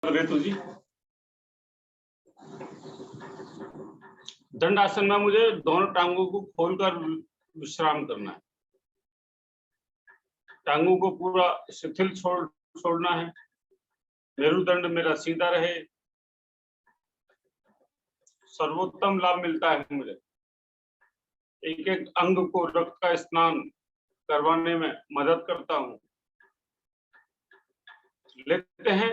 रेतु जी, दंड आसन में मुझे दोनों टांगों को खोलकर विश्राम करना है। टांगों को पूरा शिथिल छोड़ना है। मेरुदंड मेरा सीधा रहे। सर्वोत्तम लाभ मिलता है मुझे। एक एक अंग को रक्त का स्नान करवाने में मदद करता हूं। लेते हैं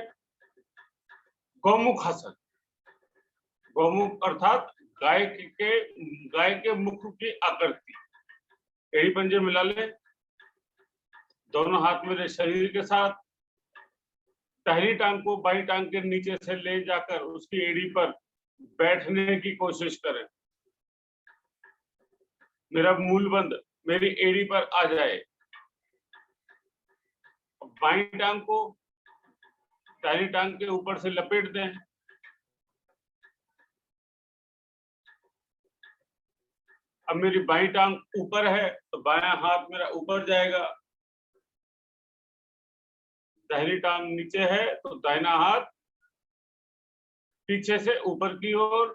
गौमुख आसन। गौमुख अर्थात गाय के मुख की आकृति। एड़ी पंजे मिला ले, दोनों हाथ मेरे शरीर के साथ, दाहिनी टांग को बाई टांग के नीचे से ले जाकर उसकी एड़ी पर बैठने की कोशिश करें। मेरा मूलबंध मेरी एड़ी पर आ जाए। बाई टांग को दाहिनी टांग के ऊपर से लपेट दें। अब मेरी बाई टांग ऊपर है तो बायां हाथ मेरा ऊपर जाएगा। दाहिनी टांग नीचे है तो दाहिना हाथ पीछे से ऊपर की ओर,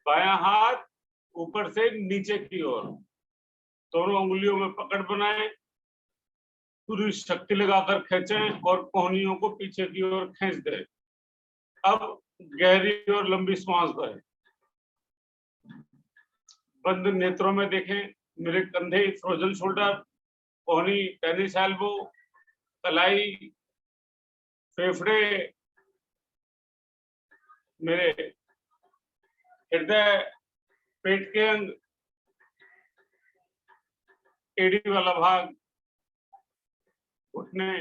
बायां हाथ ऊपर से नीचे की ओर। दोनों उंगलियों में पकड़ बनाएं, पूरी शक्ति लगाकर खींचें और कोहनियों को पीछे की ओर खींच दें। अब गहरी और लंबी सांस भरें। बंद नेत्रों में देखें। मेरे कंधे फ्रोजन शोल्डर, कोहनी टेनिस एल्बो, कलाई, फेफड़े, मेरे हृदय, पेट के अंग, एड़ी वाला भाग, घुटने,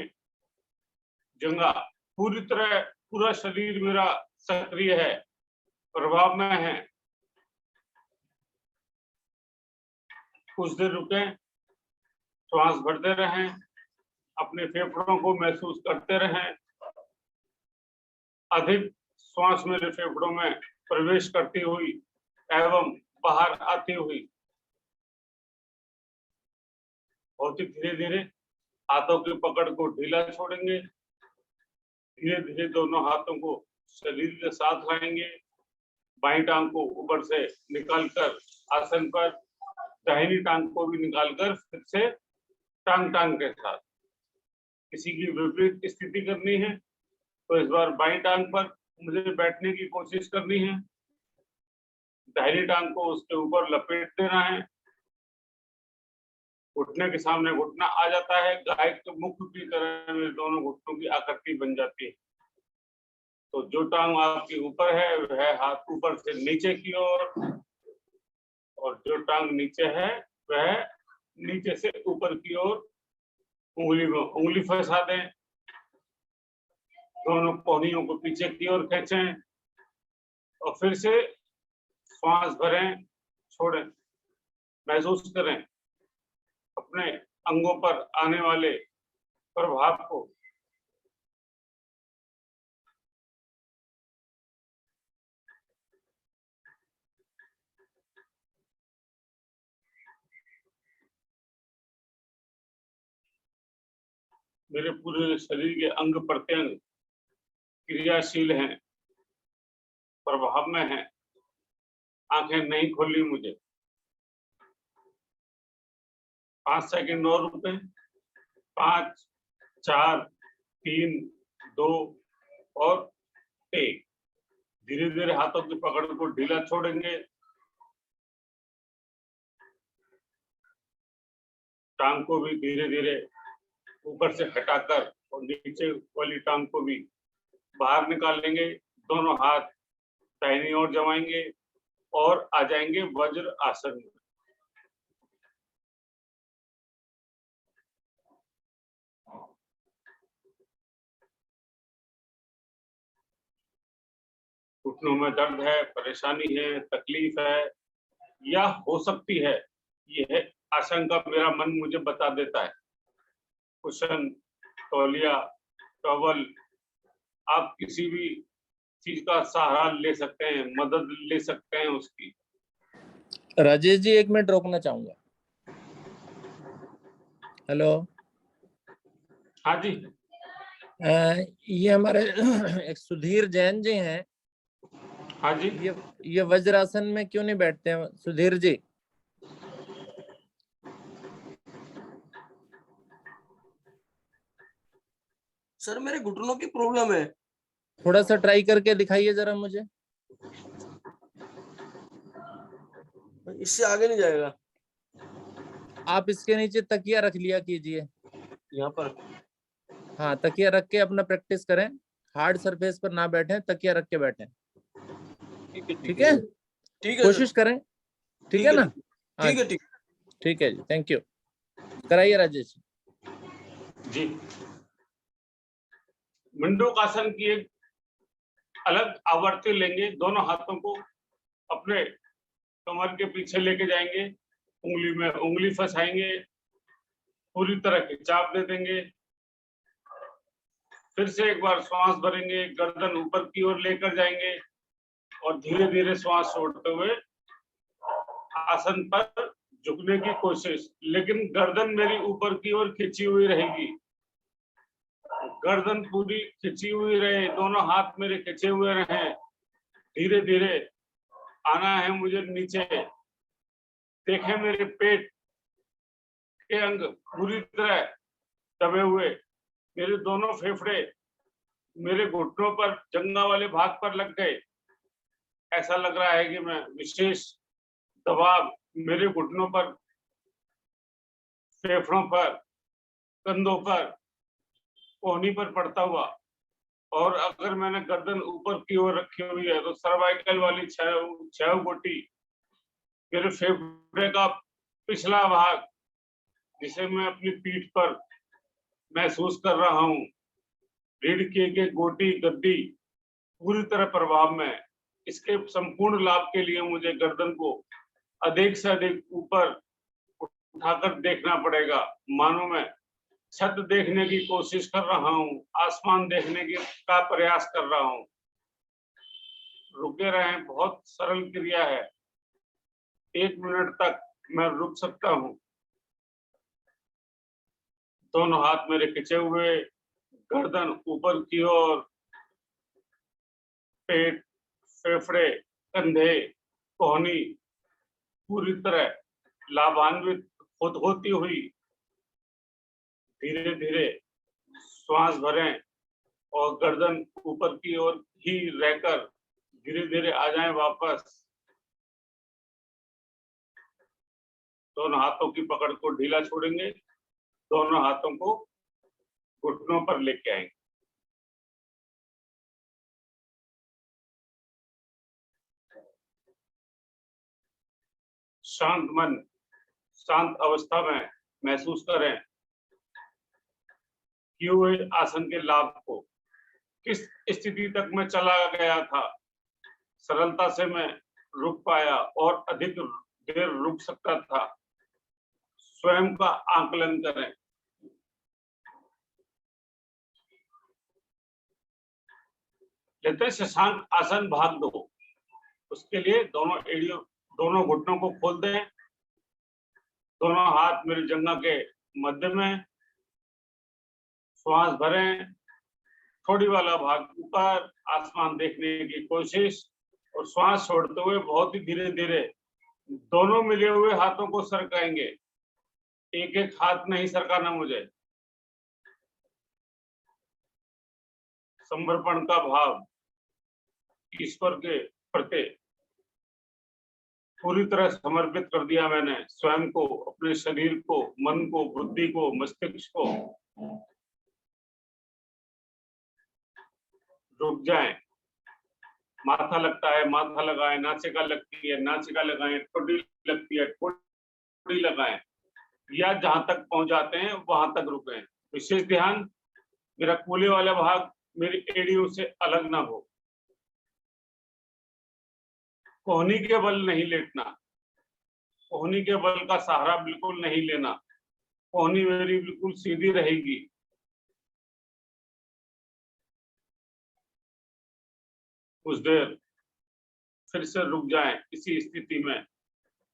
जंघा, पूरा शरीर मेरा सक्रिय है, प्रभाव में है। कुछ देर रुकें, श्वास भरते रहें, अपने फेफड़ों को महसूस करते रहें। अधिक श्वास मेरे फेफड़ों में प्रवेश करती हुई एवं बाहर आती हुई। बहुत ही धीरे धीरे हाथों की पकड़ को ढीला छोड़ेंगे। धीरे धीरे दोनों हाथों को शरीर के साथ लाएंगे। बाईं टांग को ऊपर से निकालकर आसन पर, दाहिनी टांग को भी निकालकर फिर से टांग के साथ। किसी की विपरीत स्थिति करनी है तो इस बार बाईं टांग पर मुझे बैठने की कोशिश करनी है। दाहिनी टांग को उसके ऊपर लपेट देना है। घुटने के सामने घुटना आ जाता है। गाय के मुख की तरह मेरे दोनों घुटनों की आकृति बन जाती है। तो जो टांग आपकी ऊपर है वह हाथ ऊपर से नीचे की ओर, और जो टांग नीचे है वह नीचे से ऊपर की ओर उंगली में उंगली फंसा दें। दोनों कोहनियों को पीछे की ओर खींचें और फिर से श्वास भरें, छोड़ें। महसूस करें अपने अंगों पर आने वाले प्रभाव को। मेरे पूरे शरीर के अंग प्रत्यंग क्रियाशील हैं, प्रभाव में हैं। आंखें नहीं खोलनी मुझे। 5 सेकंड और रुकें। 5, 4, 3, 2 और 1। धीरे धीरे हाथों की पकड़ को ढीला छोड़ेंगे। टांग को भी धीरे धीरे ऊपर से हटाकर और नीचे वाली टांग को भी बाहर निकाल लेंगे। दोनों हाथ दाहिनी ओर जमाएंगे और आ जाएंगे वज्र आसन में। घुटनों में दर्द है, परेशानी है, तकलीफ है या हो सकती है, यह आशंका मेरा मन मुझे बता देता है। कुशन, तौलिया, टॉवल, आप किसी भी चीज का सहारा ले सकते हैं, मदद ले सकते हैं उसकी। राजेश जी 1 मिनट रोकना चाहूंगा। हेलो। हाँ जी। ये हमारे एक सुधीर जैन जी हैं, हाँ जी, ये वज्रासन में क्यों नहीं बैठते हैं सुधीर जी? सर मेरे घुटनों की प्रॉब्लम है। थोड़ा सा ट्राई करके दिखाइए जरा मुझे। इससे आगे नहीं जाएगा। आप इसके नीचे तकिया रख लिया कीजिए। यहाँ पर हाँ, तकिया रख के अपना प्रैक्टिस करें, हार्ड सरफेस पर ना बैठे, तकिया रख के बैठे। ठीक है, ठीक है कोशिश सर। करें, ठीक है ना? हाँ ठीक है जी, ठीक है जी, थैंक यू। कराइए राजेश जी। मंडूक आसन की एक अलग आवृत्ति लेंगे। दोनों हाथों को अपने कमर के पीछे लेके जाएंगे, उंगली में उंगली फंसाएंगे, पूरी तरह खिंचाव दे देंगे। फिर से एक बार श्वास भरेंगे, गर्दन ऊपर की ओर लेकर जाएंगे और धीरे धीरे श्वास छोड़ते हुए आसन पर झुकने की कोशिश, लेकिन गर्दन मेरी ऊपर की ओर खिंची हुई रहेगी। गर्दन पूरी खिंची हुई रहे, दोनों हाथ मेरे खिंचे हुए रहे। धीरे धीरे आना है मुझे नीचे। देखें मेरे पेट के अंग पूरी तरह दबे हुए, मेरे दोनों फेफड़े मेरे घुटनों पर, जंघा वाले भाग पर लग गए। ऐसा लग रहा है कि मैं विशेष दबाव मेरे घुटनों पर, फेफड़ों पर, कंधों पर, कोहनी पर पड़ता हुआ। और अगर मैंने गर्दन ऊपर की ओर रखी हुई है तो सर्वाइकल वाली छह गोटी, मेरे फेफड़े का पिछला भाग जिसे मैं अपनी पीठ पर महसूस कर रहा हूँ, रीढ़ की एक गोटी गद्दी पूरी तरह प्रभाव में। इसके संपूर्ण लाभ के लिए मुझे गर्दन को अधिक से अधिक ऊपर उठाकर देखना पड़ेगा, मानो मैं छत देखने की कोशिश कर रहा हूँ, आसमान देखने की का प्रयास कर रहा हूँ। रुके रहें, बहुत सरल क्रिया है। 1 मिनट तक मैं रुक सकता हूँ। दोनों हाथ मेरे खिंचे हुए, गर्दन ऊपर की ओर, पेट, फेफड़े, कंधे, कोहनी पूरी तरह लाभान्वित होती हुई। धीरे धीरे श्वास भरें और गर्दन ऊपर की ओर ही रहकर धीरे धीरे आ जाएं वापस। दोनों हाथों की पकड़ को ढीला छोड़ेंगे, दोनों हाथों को घुटनों पर लेके आएंगे। शांत मन, शांत अवस्था में महसूस करें किए हुए आसन के लाभ को। किस स्थिति तक मैं चला गया था, सरलता से मैं रुक पाया और अधिक देर रुक सकता था। स्वयं का आकलन करें। लेते शशांक आसन भाग 2। उसके लिए दोनों घुटनों को खोल दें, दोनों हाथ मेरे जंघा के मध्य में, श्वास भरें, थोड़ी वाला भाग ऊपर, आसमान देखने की कोशिश और श्वास छोड़ते हुए बहुत ही धीरे धीरे दोनों मिले हुए हाथों को सरकाएंगे। एक एक हाथ नहीं सरकाना मुझे। समर्पण का भाव ईश्वर के प्रति पूरी तरह समर्पित कर दिया मैंने, स्वयं को, अपने शरीर को, मन को, बुद्धि को, मस्तिष्क को। रुक जाएं। माथा लगता है, माथा लगाएं, नासिका लगती है, नासिका लगाएं, ठोड़ी लगती है, ठोड़ी लगाएं, या जहां तक पहुंच जाते हैं वहां तक रुकें। विशेष ध्यान मेरा कूल्हे वाला भाग मेरी एड़ियों से अलग ना हो। कोहनी के बल नहीं लेटना, कोहनी के बल का सहारा बिल्कुल नहीं लेना। कोहनी मेरी बिल्कुल सीधी रहेगी। कुछ देर फिर से रुक जाएं। इसी स्थिति में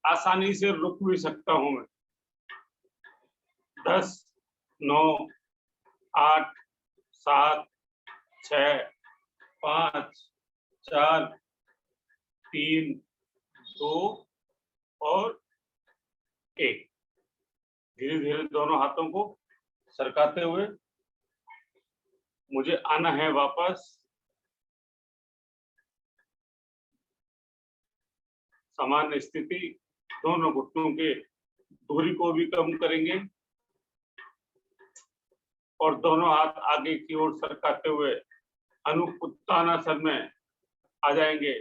आसानी से रुक भी सकता हूं मैं। 10, 9, 8, 7, 6, 5, 4, 3, 2 और 1। धीरे धीरे दोनों हाथों को सरकाते हुए मुझे आना है वापस सामान्य स्थिति। दोनों घुटनों के दूरी को भी कम करेंगे और दोनों हाथ आगे की ओर सरकाते हुए अनुत्थानासन में आ जाएंगे,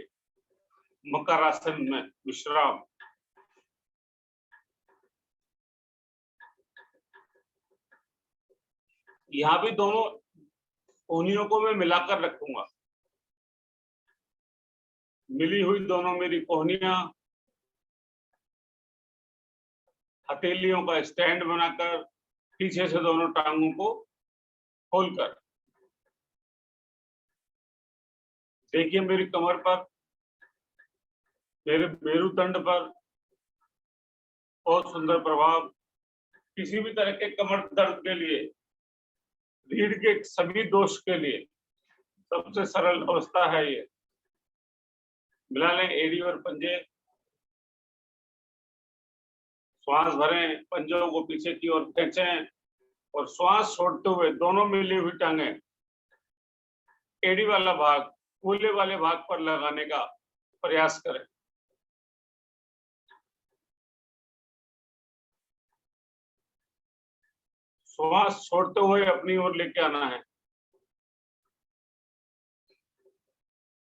मकरासन में विश्राम। यहाँ भी दोनों कोहनियों को मैं मिलाकर रखूंगा। मिली हुई दोनों मेरी कोहनियां हथेलियों का स्टैंड बनाकर पीछे से दोनों टांगों को खोलकर देखिए मेरी कमर पर, मेरे मेरुदंड पर बहुत सुंदर प्रभाव। किसी भी तरह के कमर दर्द के लिए, रीढ़ के सभी दोष के लिए सबसे सरल अवस्था है ये। मिला लें एड़ी और पंजे, श्वास भरें, पंजों को पीछे की ओर खींचें और श्वास छोड़ते हुए दोनों मिली हुई टांगें एड़ी वाला भाग, कूल्हे वाले भाग पर लगाने का प्रयास करें। श्वास छोड़ते हुए अपनी ओर लेके आना है।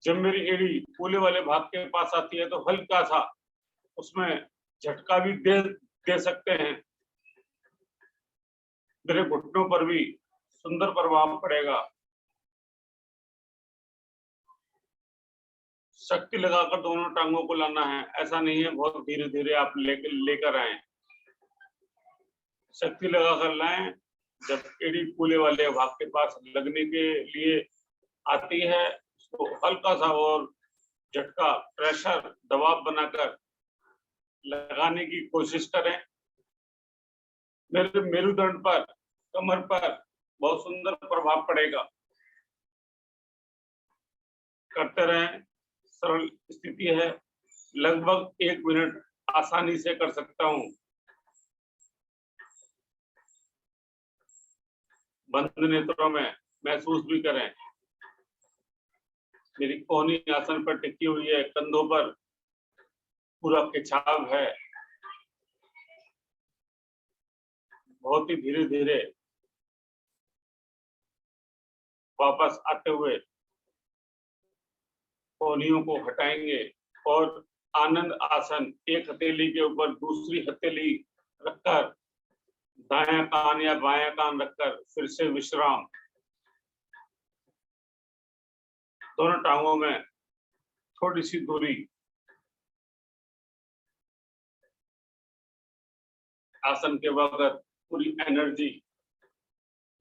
जब मेरी एड़ी कूल्हे वाले भाग के पास आती है तो हल्का सा उसमें झटका भी दे सकते हैं। मेरे घुटनों पर भी सुंदर प्रभाव पड़ेगा। शक्ति लगाकर दोनों टांगों को लाना है, ऐसा नहीं है बहुत धीरे धीरे आप लेकर आए। शक्ति लगाकर लाएं। जब एड़ी कूल्हे वाले भाग के पास लगने के लिए आती है तो हल्का सा और झटका, प्रेशर, दबाव बनाकर लगाने की कोशिश करें। मेरे मेरुदंड पर, कमर पर बहुत सुंदर प्रभाव पड़ेगा। करते रहें। सरल स्थिति है, लगभग 1 मिनट आसानी से कर सकता हूं। बंद नेत्रों में महसूस भी करें। मेरी कोहनी आसन पर टिकी हुई है, कंधों पर पूरा खिंचाव है। बहुत ही धीरे धीरे वापस आते हुए कोहनियों को हटाएंगे और आनंद आसन, एक हथेली के ऊपर दूसरी हथेली रखकर दायां कान या बायां कान रखकर फिर से विश्राम। दोनों टांगों में थोड़ी सी दूरी। आसन के वक्त पूरी एनर्जी,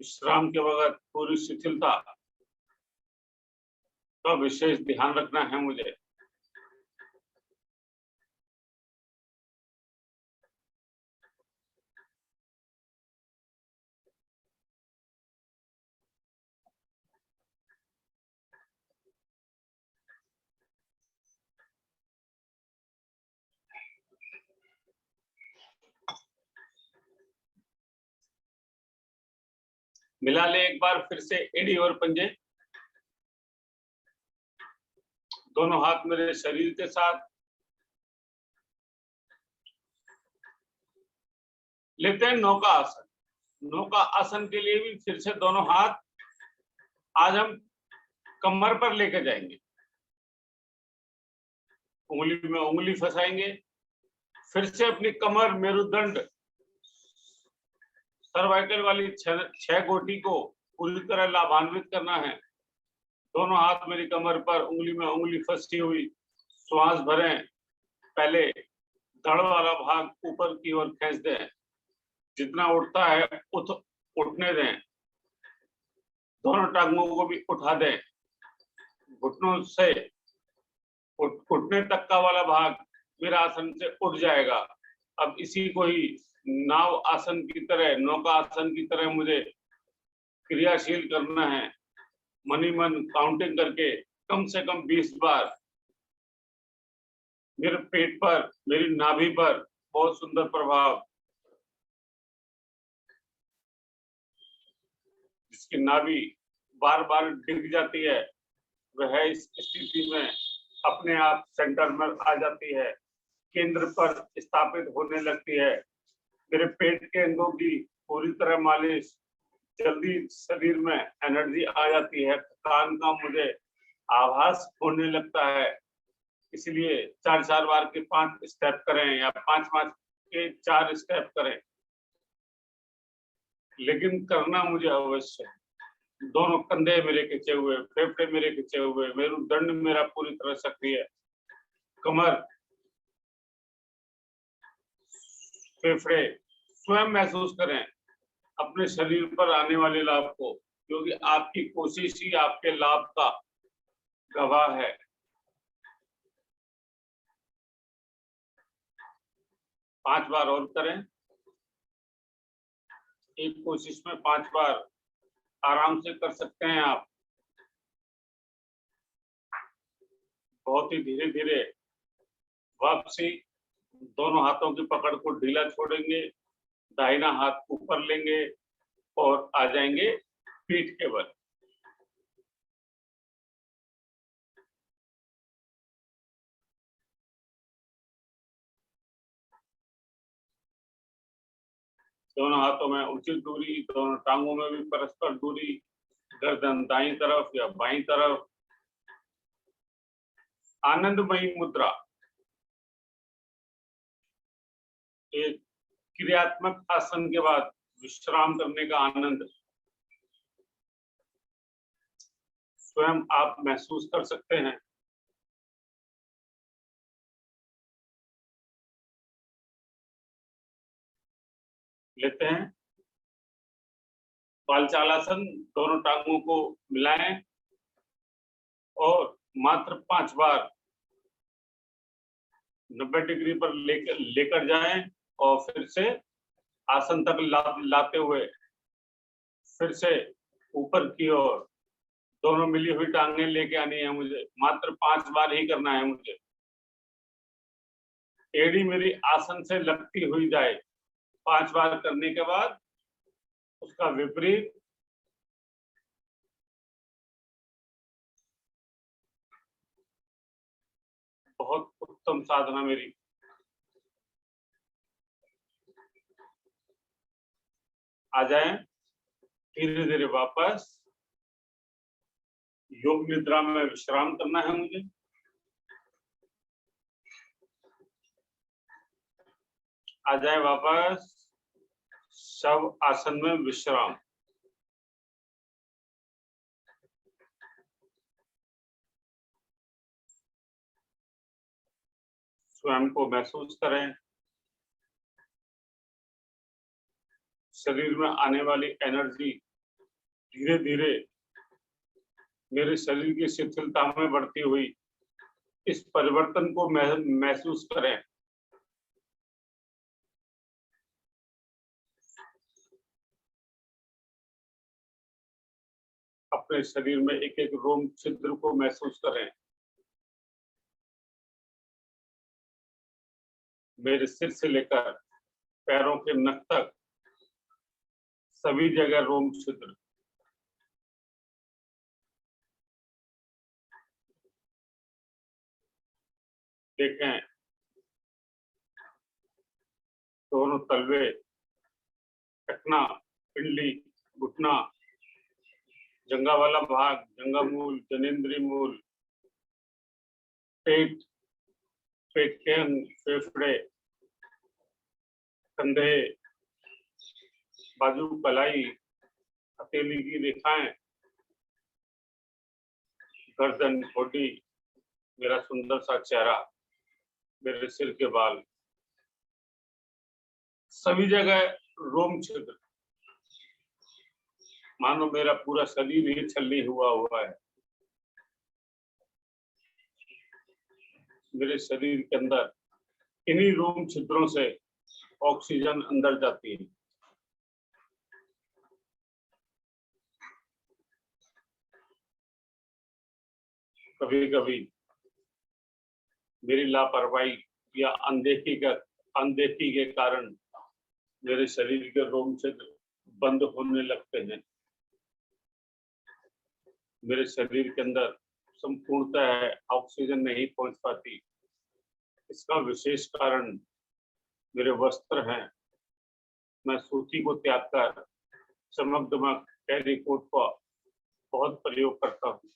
विश्राम के वक्त पूरी शिथिलता का विशेष ध्यान रखना है मुझे। मिला ले एक बार फिर से एड़ी और पंजे। दोनों हाथ मेरे शरीर के साथ लेते हैं। नौका आसन। नौका आसन के लिए भी फिर से दोनों हाथ आज हम कमर पर लेकर जाएंगे। उंगली में उंगली फंसाएंगे। फिर से अपनी कमर, मेरुदंड, सर्वाइकल वाली 6 गोटी को पूरी तरह लाभान्वित करना है। दोनों हाथ मेरी कमर पर, उंगली में उंगली फंसी हुई। श्वास भरें। पहले धड़ वाला भाग ऊपर की ओर खींच दें। जितना उठता है उठने दें। दोनों टांगों को भी उठा दें। घुटनों से घुटने तक का वाला भाग मेरा आसन से उठ जाएगा। अब इसी को ही नाव आसन की तरह, नौका आसन की तरह मुझे क्रियाशील करना है, मनी मन काउंटिंग करके कम से कम 20 बार मेरे पेट पर, मेरी नाभि पर बहुत सुंदर प्रभाव, जिसकी नाभि बार बार डिग जाती है, वह इस स्थिति में अपने आप सेंटर में आ जाती है, केंद्र पर स्थापित होने लगती है। मेरे पेट के अंगों की पूरी तरह मालिश, जल्दी शरीर में एनर्जी आ जाती है, थकान का मुझे आभास होने लगता है। इसलिए 4-4 बार के 5 स्टेप करें या 5-5 के 4 स्टेप करें, लेकिन करना मुझे अवश्य है। दोनों कंधे मेरे खिंचे हुए, फेफड़े मेरे खिंचे हुए, मेरुदंड मेरा पूरी तरह सक्रिय, कमर, फेफड़े स्वयं महसूस करें अपने शरीर पर आने वाले लाभ को, क्योंकि आपकी कोशिश ही आपके लाभ का गवाह है। 5 बार और करें। एक कोशिश में 5 बार आराम से कर सकते हैं आप। बहुत ही धीरे धीरे वापसी, दोनों हाथों की पकड़ को ढीला छोड़ेंगे, दाहिना हाथ ऊपर लेंगे और आ जाएंगे पीठ के बल। दोनों हाथों में उचित दूरी, दोनों टांगों में भी परस्पर दूरी, गर्दन दाईं तरफ या बाईं तरफ। आनंदमयी मुद्रा एक क्रियात्मक आसन के बाद विश्राम करने का आनंद स्वयं आप महसूस कर सकते हैं। लेते हैं पालचालासन, दोनों टांगों को मिलाएं और मात्र 5 बार 90 डिग्री पर लेकर जाएं और फिर से आसन तक लाते हुए फिर से ऊपर की ओर दोनों मिली हुई टांगें लेके आनी है मुझे। मात्र 5 बार ही करना है मुझे। एड़ी मेरी आसन से लगती हुई जाए। 5 बार करने के बाद उसका विपरीत बहुत उत्तम साधना मेरी। आ जाएं धीरे धीरे वापस। योग निद्रा में विश्राम करना है मुझे। आ जाए वापस शव आसन में विश्राम। स्वयं को महसूस करें। शरीर में आने वाली एनर्जी धीरे धीरे मेरे शरीर की शिथिलता में बढ़ती हुई, इस परिवर्तन को महसूस करें। अपने शरीर में एक एक रोम छिद्र को महसूस करें। मेरे सिर से लेकर पैरों के नख तक सभी जगह रोम छिद्र। देखें दोनों तलवे, टखना, पिंडली, घुटना, जंघा वाला भाग, जंघा मूल, जनेंद्रीय मूल, पेट, पेट के अंग, फेफड़े, कंधे, बाजू, कलाई, हथेली की रेखाएं, गर्दन, ठोडी, मेरा सुंदर सा चेहरा, मेरे सिर के बाल, सभी जगह रोम छिद्र, मानो मेरा पूरा शरीर ही छलनी हुआ है। मेरे शरीर के अंदर इन्हीं रोम छिद्रों से ऑक्सीजन अंदर जाती है। कभी कभी मेरी लापरवाही या अनदेखी के कारण मेरे शरीर के रोम छिद्र बंद होने लगते हैं। मेरे शरीर के अंदर संपूर्णतः ऑक्सीजन नहीं पहुंच पाती। इसका विशेष कारण मेरे वस्त्र हैं। मैं सूती को त्याग कर चमकदमक टेरिकोट का बहुत प्रयोग करता हूँ।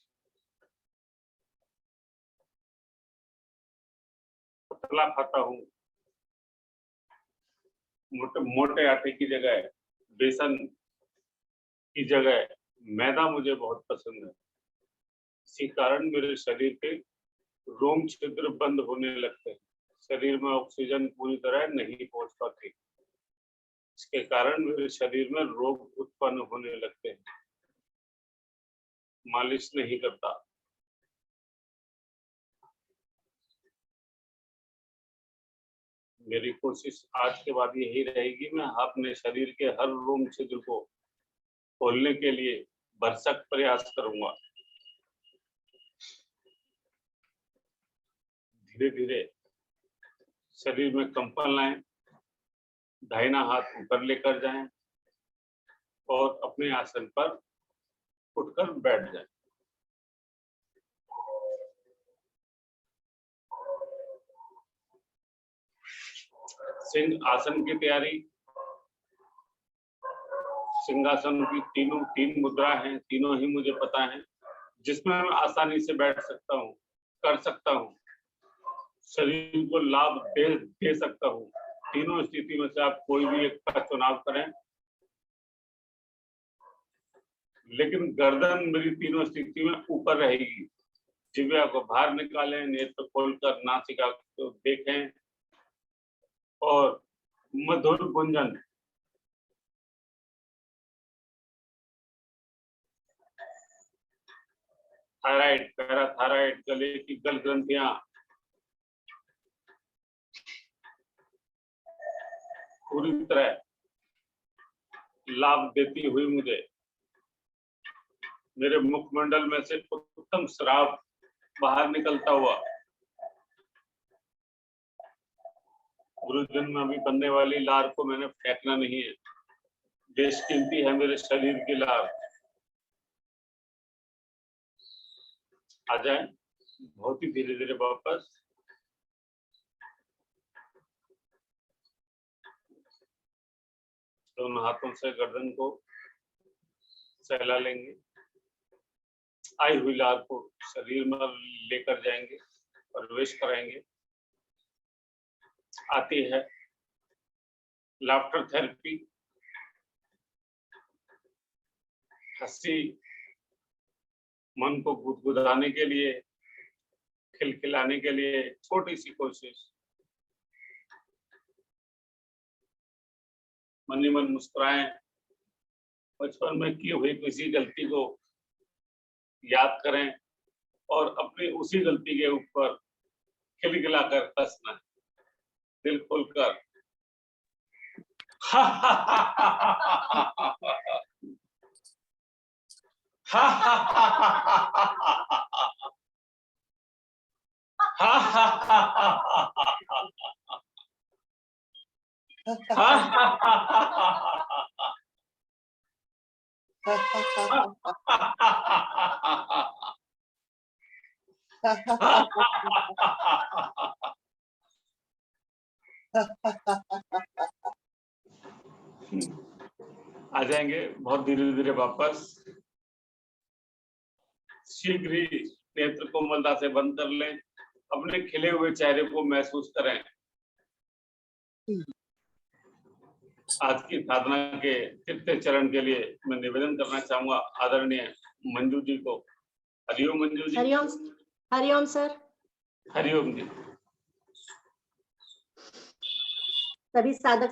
पतला खाता हूँ। मोटे आटे की जगह बेसन की जगह मैदा मुझे बहुत पसंद है। इसी कारण मेरे शरीर के रोम छिद्र बंद होने लगते हैं। शरीर में ऑक्सीजन पूरी तरह नहीं पहुंच पाती। इसके कारण मेरे शरीर में रोग उत्पन्न होने लगते हैं। मालिश नहीं करता। मेरी कोशिश आज के बाद यही रहेगी, मैं अपने शरीर के हर रोम छिद्र को खोलने के लिए भरसक प्रयास करूंगा। धीरे धीरे शरीर में कंपन लाएं, दाहिना हाथ ऊपर लेकर जाएं और अपने आसन पर उठकर बैठ जाएं। सिंह आसन की तैयारी। सिंहासन की तीन मुद्रा हैं, तीनों ही मुझे पता है, जिसमें मैं आसानी से बैठ सकता हूँ, कर सकता हूँ, शरीर को लाभ दे सकता हूँ। तीनों स्थिति में से आप कोई भी एक का चुनाव करें, लेकिन गर्दन मेरी तीनों स्थिति में ऊपर रहेगी। जिह्वा को बाहर निकालें, नेत्र खोलकर नासिका को देखें और मधुर गुंजन थायराइड, पैराथायराइड, गले की गल ग्रंथियां पूरी तरह लाभ देती हुई मुझे मेरे मुखमंडल में से उत्तम श्राव बाहर निकलता हुआ गुरुजन में अभी बनने वाली लार को मैंने फेंकना नहीं है। बेशकीमती है मेरे शरीर की लार। आ जाए बहुत ही धीरे धीरे वापस। दोनों हाथों से गर्दन को सहला लेंगे। आई हुई लार को शरीर में लेकर जाएंगे, प्रवेश कराएंगे। आती है लाफ्टर थेरेपी। हंसी मन को गुदगुदाने के लिए, खिलखिलाने के लिए छोटी सी कोशिश। मन ही मन मुस्कुराएं। बचपन में की हुई किसी गलती को याद करें और अपनी उसी गलती के ऊपर खिलखिलाकर हंसना, दिल खोलकर। आ जाएंगे बहुत धीरे धीरे वापस। शीघ्र ही नेत्र कोमलता से बंद कर लें। अपने खिले हुए चेहरे को महसूस करें। आज की साधना के तृतीय चरण के लिए मैं निवेदन करना चाहूंगा आदरणीय मंजू जी को। हरिओम मंजू जी। हरिओम, हरिओम सर। हरिओम जी। सभी साधक साधक